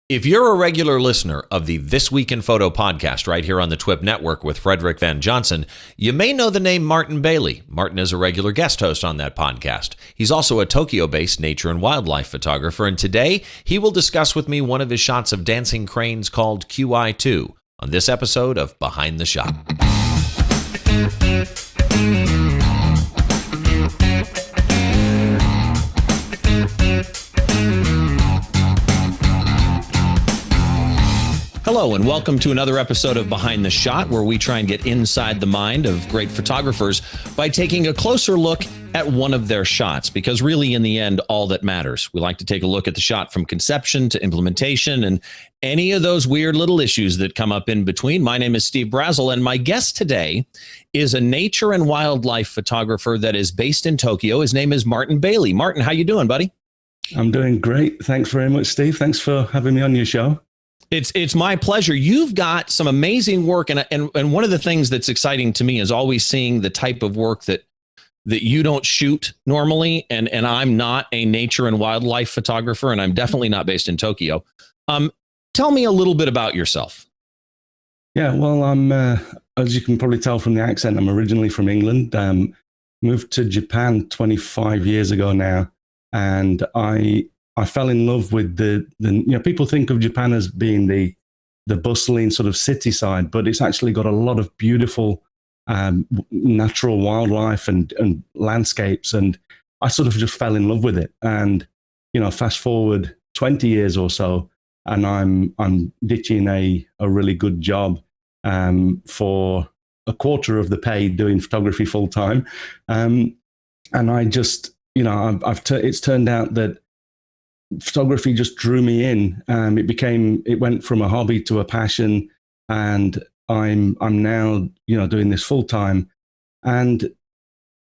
If you're a regular listener of the This Week in Photo podcast right here on the TWiP network with Frederick Van Johnson, you may know the name Martin Bailey. Martin is a regular guest host on that podcast. He's also a Tokyo-based nature and wildlife photographer, and today he will discuss with me one of his shots of dancing cranes called QI2 on this episode of Behind the Shot. Hello, and welcome to another episode of Behind the Shot, where we try and get inside the mind of great photographers by taking a closer look at one of their shots, because really, in the end, all that matters. We like to take a look at the shot from conception to implementation and any of those weird little issues that come up in between. My name is Steve Brazel, and my guest today is a nature and wildlife photographer that is based in Tokyo. His name is Martin Bailey. Martin, how you doing, buddy? I'm doing great. Thanks very much, Steve. Thanks for having me on your show. It's my pleasure. You've got some amazing work, and one of the things that's exciting to me is always seeing the type of work that you don't shoot normally, and I'm not a nature and wildlife photographer, and I'm definitely not based in Tokyo. Tell me a little bit about yourself. Yeah, well, I'm as you can probably tell from the accent, I'm originally from England. Moved to Japan 25 years ago now, and I fell in love with the people think of Japan as being the bustling sort of city side, but it's actually got a lot of beautiful natural wildlife and landscapes. And I sort of just fell in love with it. And, fast forward 20 years or so, and I'm ditching a really good job for a quarter of the pay doing photography full time. And I just, it's turned out that photography just drew me in. It went from a hobby to a passion, and I'm now, doing this full time. And,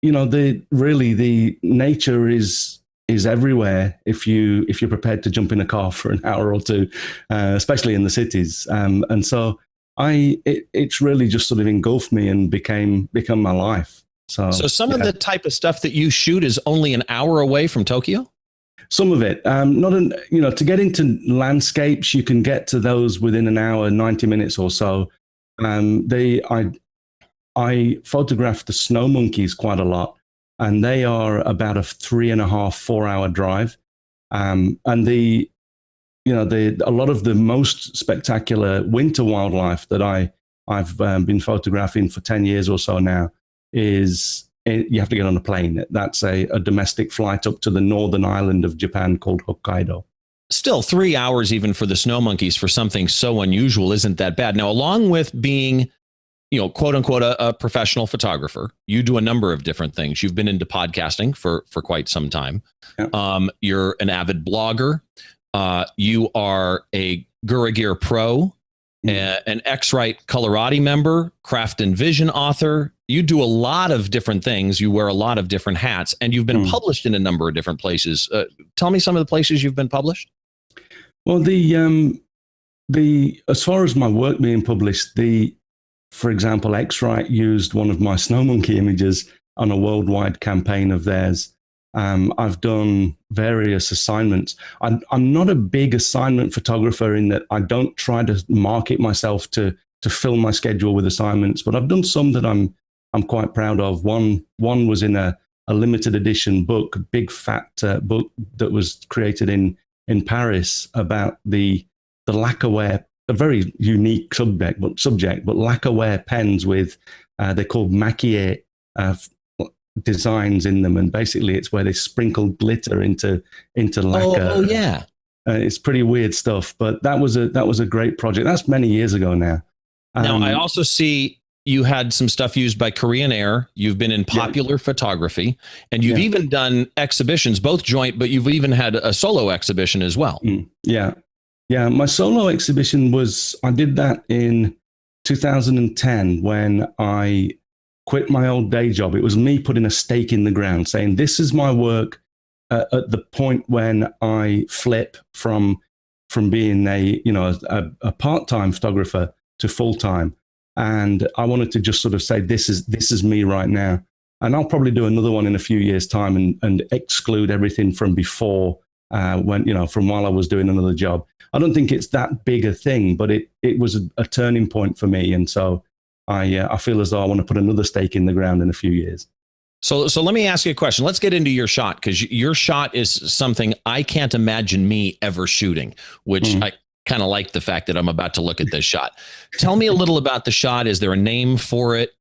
the nature is everywhere if you're prepared to jump in a car for an hour or two, especially in the cities. And so it's really just sort of engulfed me and become my life. So some of the type of stuff that you shoot is only an hour away from Tokyo? Some of it, to get into landscapes, you can get to those within an hour, 90 minutes or so. I photograph the snow monkeys quite a lot, and they are about a 3.5-4 hour drive. And a lot of the most spectacular winter wildlife that I've been photographing for 10 years or so now you have to get on a plane. That's a domestic flight up to the northern island of Japan called Hokkaido. Still, 3 hours even for the snow monkeys for something so unusual isn't that bad. Now, along with being, quote unquote, a professional photographer, you do a number of different things. You've been into podcasting for quite some time. Yeah. You're an avid blogger. You are a Gura Gear Pro, an X-Rite Colorati member, Craft and Vision author. You do a lot of different things. You wear a lot of different hats, and you've been published in a number of different places. Tell me some of the places you've been published. Well, as far as my work being published, for example, X-Rite used one of my snow monkey images on a worldwide campaign of theirs. I've done various assignments. I'm not a big assignment photographer in that I don't try to market myself to fill my schedule with assignments, but I've done some that I'm quite proud of. One was in a limited edition book, a big fat book that was created in Paris about the lacquerware, a very unique subject, but lacquerware pens with they're called maquillé designs in them, and basically it's where they sprinkle glitter into lacquer. Oh yeah, it's pretty weird stuff. But that was a great project. That's many years ago now. Now I also see you had some stuff used by Korean Air. You've been in popular photography, and you've even done exhibitions, both joint, but you've even had a solo exhibition as well. Yeah. My solo exhibition I did that in 2010 when I quit my old day job. It was me putting a stake in the ground saying, this is my work at the point when I flip from being a part-time photographer to full-time. And I wanted to just sort of say, this is me right now. And I'll probably do another one in a few years' time and exclude everything from before when, from while I was doing another job. I don't think it's that big a thing, but it was a turning point for me. And so I feel as though I want to put another stake in the ground in a few years. So let me ask you a question. Let's get into your shot, because your shot is something I can't imagine me ever shooting, which I kind of like the fact that I'm about to look at this shot. Tell me a little about the shot. Is there a name for it?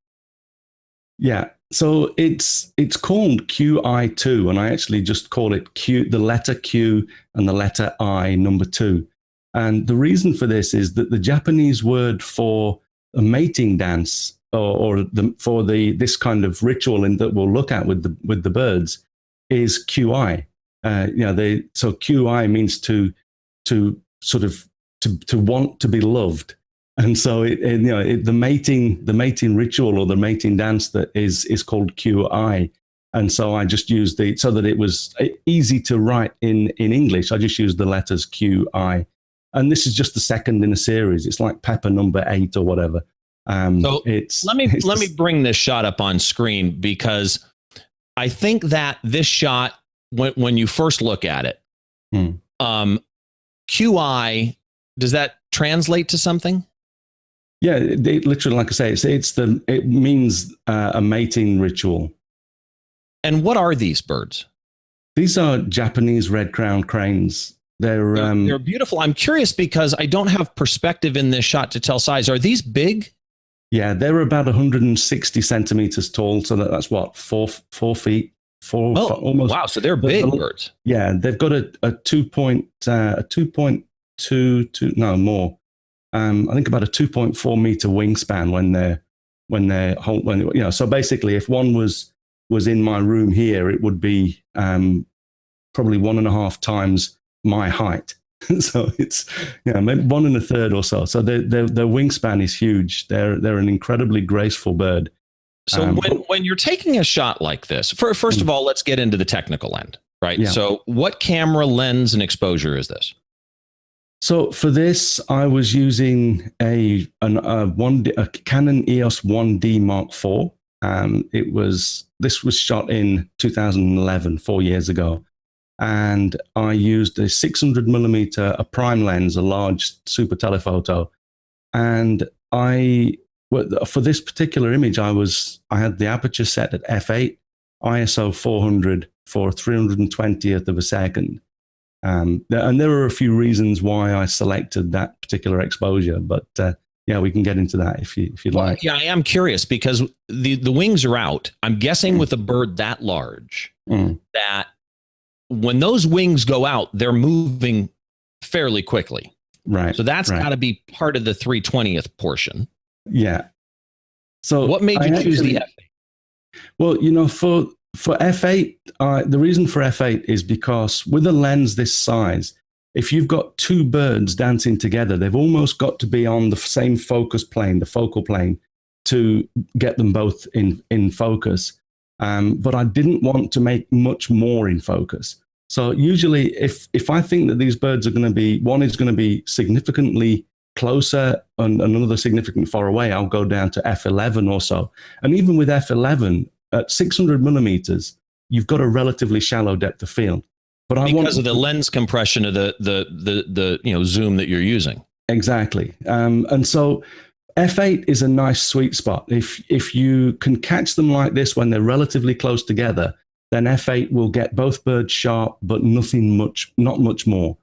Yeah. So it's called QI2, and I actually just call it the letter Q and the letter I, number 2. And the reason for this is that the Japanese word for a mating dance for this kind of ritual that we'll look at with the birds is QI. So QI means to want to be loved. And so the mating ritual or the mating dance that is called QI. And so I just used so that it was easy to write in English. I just used the letters QI. And this is just the second in a series. It's like pepper number 8 or whatever. Let me bring this shot up on screen, because I think that this shot, when you first look at it, QI, does that translate to something? Yeah, literally, like I say, it means a mating ritual. And what are these birds? These are Japanese red-crowned cranes. They're beautiful. I'm curious because I don't have perspective in this shot to tell size. Are these big? Yeah, they're about 160 centimeters tall. So that's what, 4 feet, almost. Wow, so they're big birds. Yeah, they've got a 2.2, no more. I think about a 2.4 meter wingspan so basically if one was in my room here, it would be probably 1.5 times my height. So it's maybe 1 1/3 or so. So their wingspan is huge. They're an incredibly graceful bird. So when you're taking a shot like this, first of all, let's get into the technical end, right? Yeah. So what camera, lens, and exposure is this? So for this, I was using a Canon EOS 1D Mark IV. This was shot in 2011, 4 years ago. And I used a 600mm, a prime lens, a large super telephoto. And for this particular image, I had the aperture set at f8, ISO 400 for 320th of a second. And there are a few reasons why I selected that particular exposure, but we can get into that if you'd like. Yeah, I am curious because the wings are out. I'm guessing with a bird that large, that when those wings go out, they're moving fairly quickly. Right. So that's got to be part of the 320th portion. Yeah. So what made you choose the f8? Well, for f8, the reason for f8 is because with a lens this size, if you've got two birds dancing together, they've almost got to be on the same focus plane, the focal plane, to get them both in focus. But I didn't want to make much more in focus. So usually if I think that these birds are going to be, one is going to be significantly closer and another significantly far away, I'll go down to f11 or so. And even with f11, at 600mm, you've got a relatively shallow depth of field. But because of the lens compression of the zoom that you're using. Exactly. And so f8 is a nice sweet spot. If you can catch them like this when they're relatively close together, then f8 will get both birds sharp, but not much more.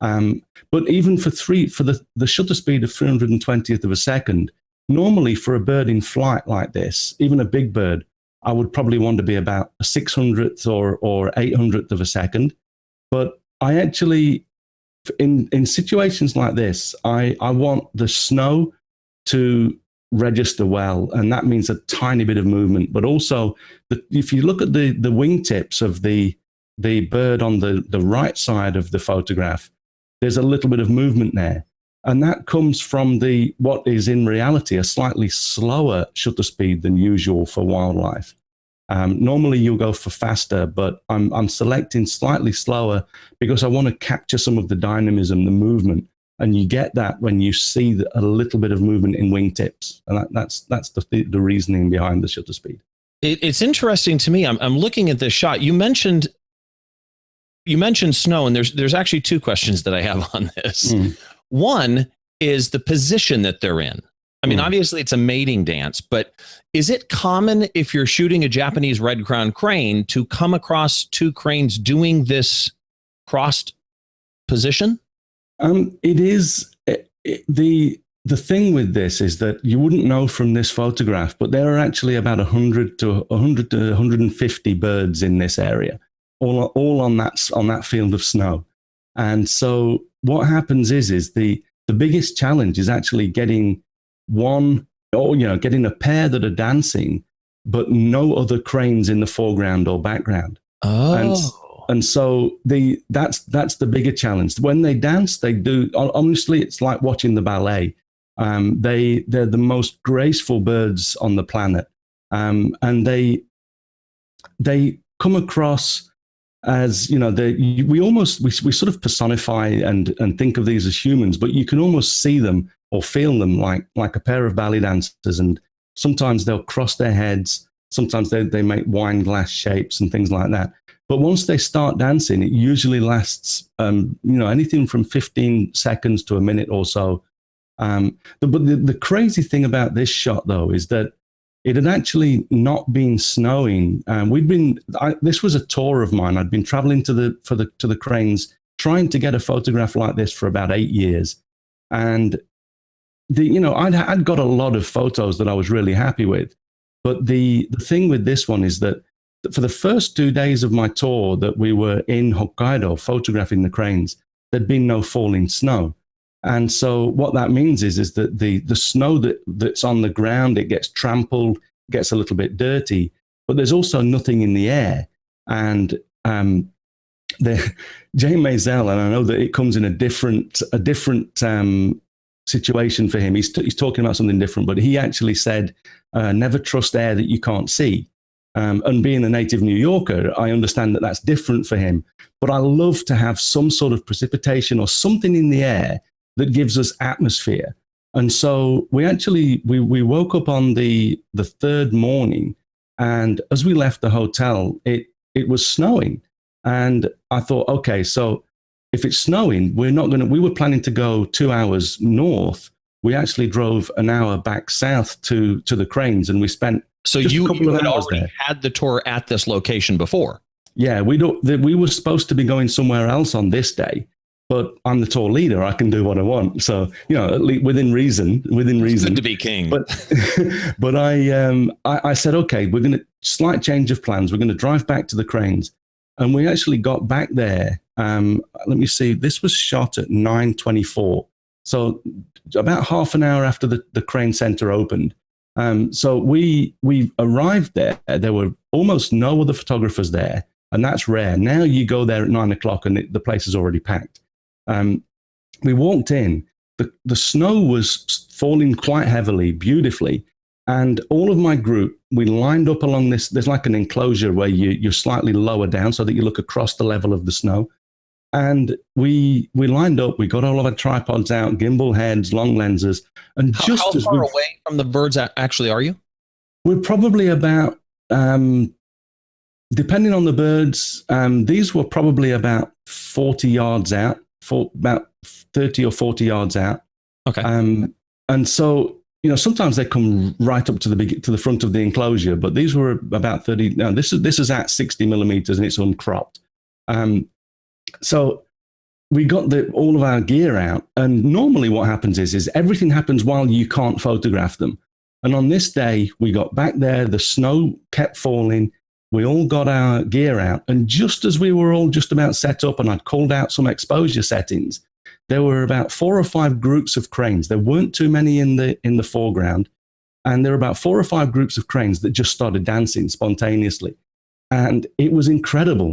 But even for the shutter speed of 320th of a second, normally for a bird in flight like this, even a big bird, I would probably want to be about a 600th or 800th of a second. But I actually, in situations like this, I want the snow to register well, and that means a tiny bit of movement. But also, if you look at the wingtips of the bird on the right side of the photograph, there's a little bit of movement there. And that comes from what is in reality a slightly slower shutter speed than usual for wildlife. Normally you'll go for faster, but I'm selecting slightly slower because I want to capture some of the dynamism, the movement. And you get that when you see a little bit of movement in wingtips. And that's the reasoning behind the shutter speed. It's interesting to me. I'm looking at this shot. You mentioned you mentioned snow, and there's actually two questions that I have on this. One is the position that they're in. I mean, obviously it's a mating dance, but is it common if you're shooting a Japanese red-crowned crane to come across two cranes doing this crossed position? It is. The thing with this is that you wouldn't know from this photograph, but there are actually about 100 to 150 birds in this area, all on that field of snow. And so what happens is the biggest challenge is actually getting getting a pair that are dancing, but no other cranes in the foreground or background. And so that's the bigger challenge. When they dance, they do. Honestly, it's like watching the ballet. They're the most graceful birds on the planet, and they come across as, you know, we sort of personify and think of these as humans, but you can almost see them or feel them like a pair of ballet dancers. And sometimes they'll cross their heads, sometimes they make wine glass shapes and things like that. But once they start dancing, it usually lasts, anything from 15 seconds to a minute or so. But the crazy thing about this shot, though, is that it had actually not been snowing. This was a tour of mine. I'd been traveling to the cranes, trying to get a photograph like this for about 8 years. And I'd got a lot of photos that I was really happy with. But the thing with this one is that for the first 2 days of my tour that we were in Hokkaido photographing the cranes, there'd been no falling snow. And so what that means is that the snow that's on the ground, it gets trampled, gets a little bit dirty, but there's also nothing in the air. And Jay Maisel, and I know that it comes in a different situation for him. He's talking about something different, but he actually said, never trust air that you can't see. And being a native New Yorker, I understand that that's different for him. But I love to have some sort of precipitation or something in the air that gives us atmosphere. And so we woke up on the third morning, and as we left the hotel, it was snowing. And I thought, okay, so if it's snowing, we were planning to go 2 hours north. We actually drove an hour back south to the cranes, and we spent you had already had the tour at this location before. Yeah, we were supposed to be going somewhere else on this day, but I'm the tour leader. I can do what I want. So, at least within reason. It's good to be king. But I said, okay, we're going to slight change of plans. We're going to drive back to the cranes. And we actually got back there. Let me see. This was shot at 9:24. So about half an hour after the crane center opened. So we arrived there. There were almost no other photographers there, and that's rare. Now you go there at 9 o'clock and the place is already packed. We walked in. The snow was falling quite heavily, beautifully, and all of my group, we lined up along this. There's like an enclosure where you're slightly lower down so that you look across the level of the snow. And we lined up, we got all of our tripods out, gimbal heads, long lenses. And how far away from the birds actually are you? We're probably about, depending on the birds, these were probably about 40 yards out, about 30 or 40 yards out. Okay. And so, sometimes they come right up to the front of the enclosure, but these were about 30. No, this is at 60 millimeters and it's uncropped. So we got all of our gear out, and normally what happens is everything happens while you can't photograph them. And on this day, we got back there, the snow kept falling, we all got our gear out, and just as we were all just about set up and I'd called out some exposure settings, there were about 4 or 5 groups of cranes. There weren't too many in the foreground, and there were about 4 or 5 groups of cranes that just started dancing spontaneously. And it was incredible,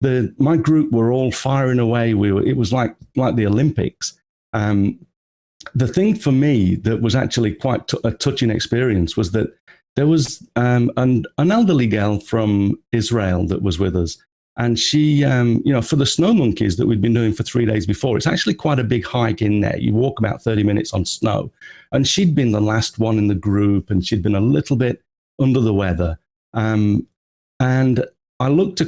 that my group were all firing away. It was like the Olympics. The thing for me that was actually quite a touching experience was that there was an elderly girl from Israel that was with us. And she, for the snow monkeys that we'd been doing for 3 days before, it's actually quite a big hike in there. You walk about 30 minutes on snow. And she'd been the last one in the group, and she'd been a little bit under the weather. And I looked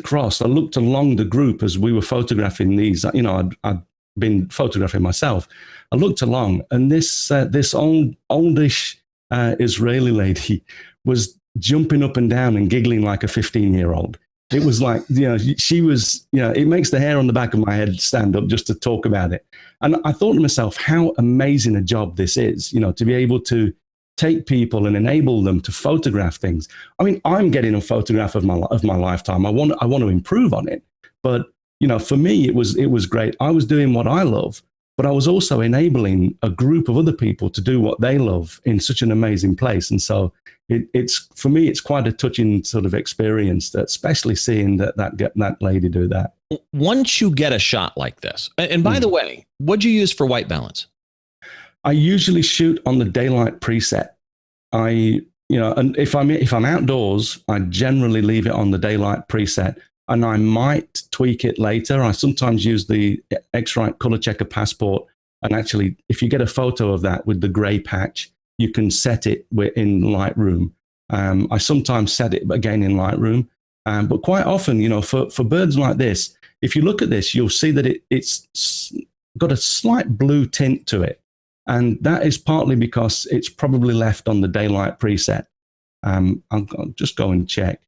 along the group as we were photographing these. You know, I'd been photographing myself. I looked along, and this oldish Israeli lady was jumping up and down and giggling like a 15-year-old. It was like, you know, she was, you know, it makes the hair on the back of my head stand up just to talk about it. And I thought to myself, how amazing a job this is, you know, to be able to take people and enable them to photograph things. I mean, I'm getting a photograph of my lifetime. I want to improve on it. But, you know, for me, it was great. I was doing what I love, but I was also enabling a group of other people to do what they love in such an amazing place. And so it's for me, it's quite a touching sort of experience, that especially seeing that lady do that. Once you get a shot like this, and by the way, what'd you use for white balance? I usually shoot on the daylight preset. And if I'm outdoors, I generally leave it on the daylight preset, and I might tweak it later. I sometimes use the X-Rite Color Checker Passport, and actually, if you get a photo of that with the gray patch, you can set it in Lightroom. I sometimes set it again in Lightroom, but quite often, you know, for birds like this, if you look at this, you'll see that it's got a slight blue tint to it. And that is partly because it's probably left on the daylight preset. I'll just go and check.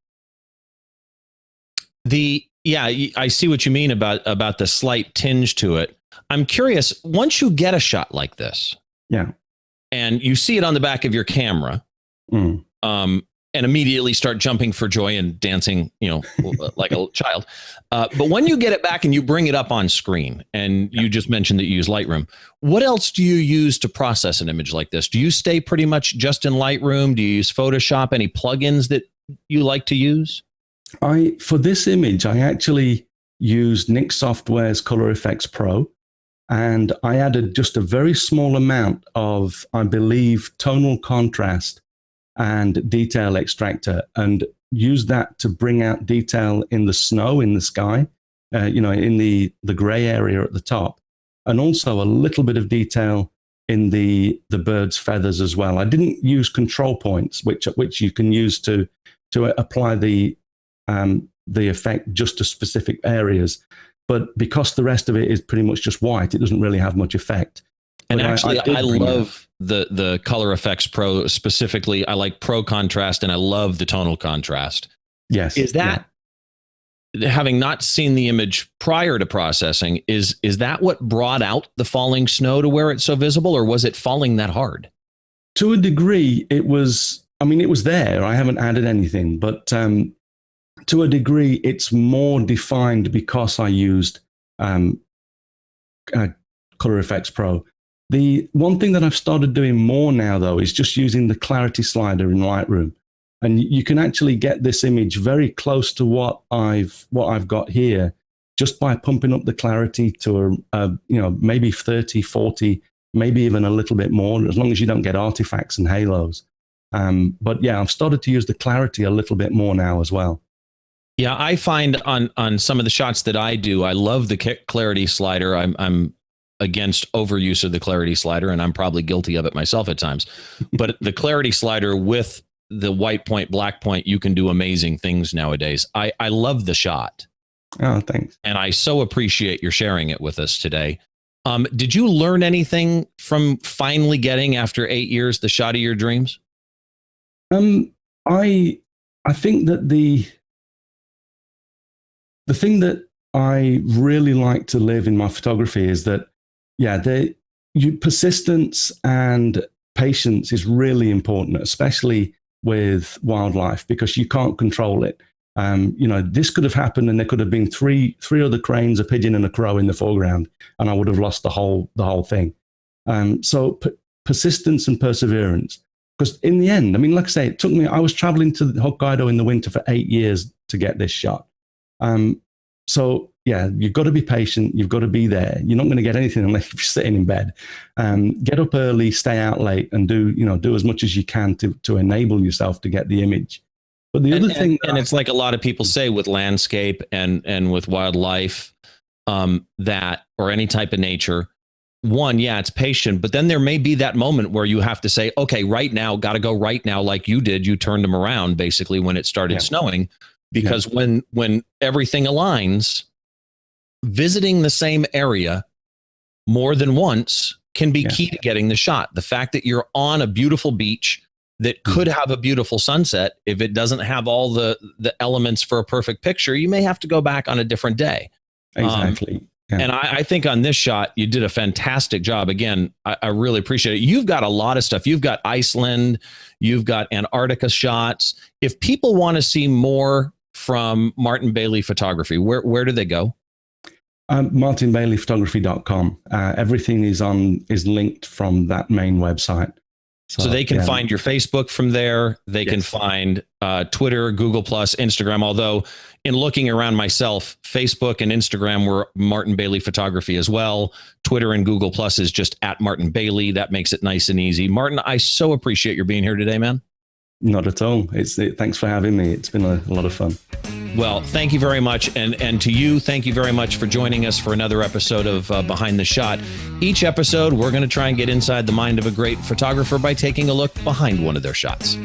I see what you mean about the slight tinge to it. I'm curious, once you get a shot like this, and you see it on the back of your camera, and immediately start jumping for joy and dancing, you know, like a child. But when you get it back and you bring it up on screen, and you just mentioned that you use Lightroom, what else do you use to process an image like this? Do you stay pretty much just in Lightroom? Do you use Photoshop? Any plugins that you like to use? For this image, I actually used Nik Software's Color Effects Pro, and I added just a very small amount of, I believe, tonal contrast and detail extractor, and use that to bring out detail in the snow, in the sky, you know, in the gray area at the top, and also a little bit of detail in the bird's feathers as well. I didn't use control points, which you can use to apply the effect just to specific areas, but because the rest of it is pretty much just white, it doesn't really have much effect. And actually, I love the Color Effects Pro specifically. I like Pro Contrast, and I love the tonal contrast. Yes. Is that, having not seen the image prior to processing, is that what brought out the falling snow to where it's so visible, or was it falling that hard? To a degree, it was there. I haven't added anything, but to a degree, it's more defined because I used Color Effects Pro. The one thing that I've started doing more now, though, is just using the clarity slider in Lightroom. And you can actually get this image very close to what I've got here just by pumping up the clarity to maybe 30, 40, maybe even a little bit more, as long as you don't get artifacts and halos. But yeah, I've started to use the clarity a little bit more now as well. Yeah, I find on some of the shots that I do, I love the clarity slider. I'm against overuse of the clarity slider, and I'm probably guilty of it myself at times. But the clarity slider with the white point, black point, you can do amazing things nowadays. I love the shot. Oh, thanks. And I so appreciate your sharing it with us today. Did you learn anything from finally getting, after 8 years, the shot of your dreams? I think that the thing that I really like to live in my photography is that, persistence and patience is really important, especially with wildlife, because you can't control it. This could have happened, and there could have been three other cranes, a pigeon, and a crow in the foreground, and I would have lost the whole thing. So persistence and perseverance, because in the end, I mean, like I say, it took me. I was traveling to Hokkaido in the winter for 8 years to get this shot. So yeah, you've got to be patient. You've got to be there. You're not going to get anything unless you're sitting in bed. Get up early, stay out late, and do as much as you can to enable yourself to get the image. But the other thing, and it's like a lot of people say with landscape and with wildlife, that, or any type of nature, one, it's patient, but then there may be that moment where you have to say, okay, right now, got to go right now, like you did. You turned them around basically when it started snowing. because when everything aligns, visiting the same area more than once can be key to getting the shot. The fact that you're on a beautiful beach that could have a beautiful sunset, if it doesn't have all the elements for a perfect picture, you may have to go back on a different day. Exactly. And I think on this shot, you did a fantastic job. Again, I really appreciate it. You've got a lot of stuff. You've got Iceland, you've got Antarctica shots. If people want to see more from Martin Bailey Photography, where do they go? martinbaileyphotography.com. Everything is linked from that main website. So they can find your Facebook from there. They can find Twitter, Google Plus, Instagram. Although in looking around myself, Facebook and Instagram were Martin Bailey Photography as well. Twitter and Google Plus is just at Martin Bailey. That makes it nice and easy. Martin, I so appreciate your being here today, man. Not at all. Thanks for having me. It's been a lot of fun. Well, thank you very much. And to you, thank you very much for joining us for another episode of Behind the Shot. Each episode, we're going to try and get inside the mind of a great photographer by taking a look behind one of their shots.